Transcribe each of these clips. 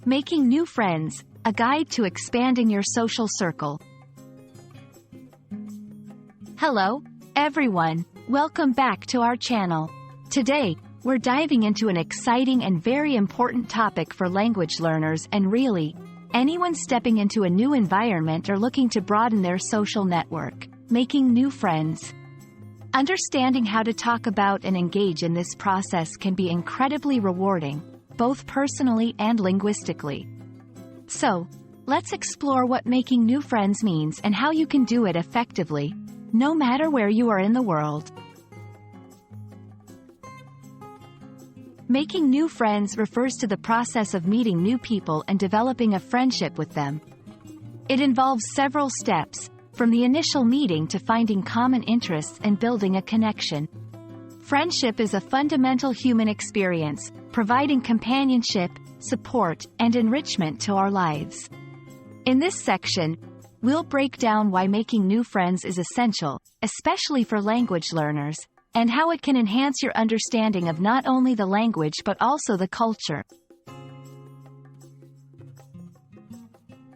Making new friends, a guide to expanding your social circle. Hello, everyone. Welcome back to our channel. Today, we're diving into an exciting and very important topic for language learners and really, anyone stepping into a new environment or looking to broaden their social network, making new friends. Understanding how to talk about and engage in this process can be incredibly rewarding, both personally and linguistically. So, let's explore what making new friends means and how you can do it effectively, no matter where you are in the world. Making new friends refers to the process of meeting new people and developing a friendship with them. It involves several steps, from the initial meeting to finding common interests and building a connection. Friendship is a fundamental human experience, providing companionship, support, and enrichment to our lives. In this section, we'll break down why making new friends is essential, especially for language learners, and how it can enhance your understanding of not only the language but also the culture.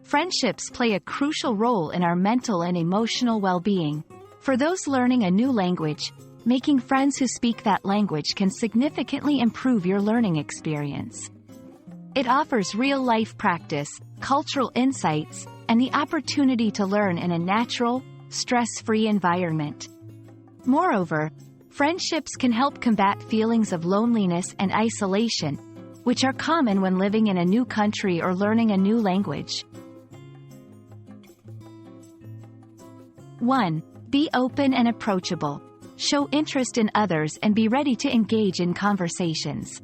Friendships play a crucial role in our mental and emotional well-being. For those learning a new language, making friends who speak that language can significantly improve your learning experience. It offers real-life practice, cultural insights, and the opportunity to learn in a natural, stress-free environment. Moreover, friendships can help combat feelings of loneliness and isolation, which are common when living in a new country or learning a new language. 1. Be open and approachable. Show interest in others and be ready to engage in conversations.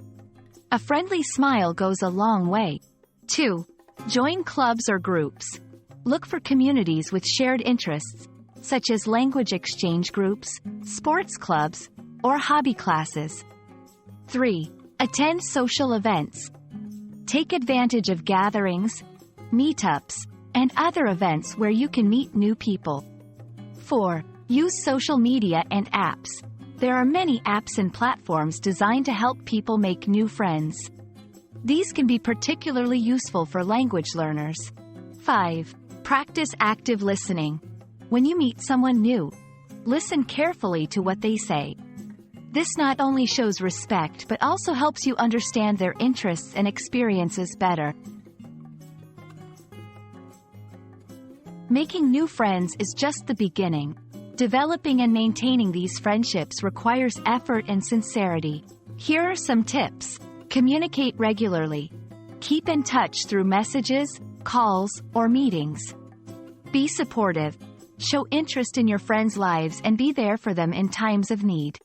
A friendly smile goes a long way. 2. Join clubs or groups. Look for communities with shared interests, such as language exchange groups, sports clubs, or hobby classes. 3. Attend social events. Take advantage of gatherings, meetups, and other events where you can meet new people. 4. Use social media and apps. There are many apps and platforms designed to help people make new friends. These can be particularly useful for language learners. 5. Practice active listening. When you meet someone new, listen carefully to what they say. This not only shows respect but also helps you understand their interests and experiences better. Making new friends is just the beginning. Developing and maintaining these friendships requires effort and sincerity. Here are some tips. Communicate regularly. Keep in touch through messages, calls, or meetings. Be supportive. Show interest in your friends' lives and be there for them in times of need.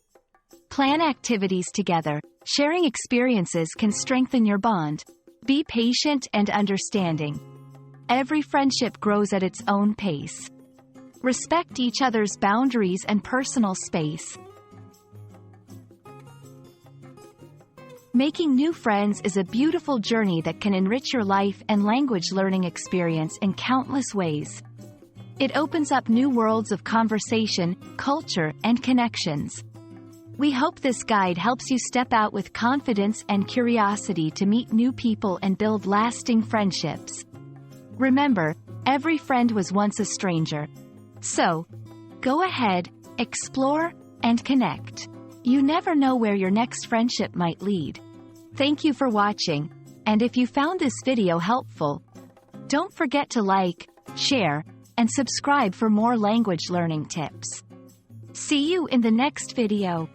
Plan activities together. Sharing experiences can strengthen your bond. Be patient and understanding. Every friendship grows at its own pace. Respect each other's boundaries and personal space. Making new friends is a beautiful journey that can enrich your life and language learning experience in countless ways. It opens up new worlds of conversation, culture, and connections. We hope this guide helps you step out with confidence and curiosity to meet new people and build lasting friendships. Remember, every friend was once a stranger. So, go ahead, explore, and connect. You never know where your next friendship might lead. Thank you for watching, and if you found this video helpful, don't forget to like, share, and subscribe for more language learning tips. See you in the next video.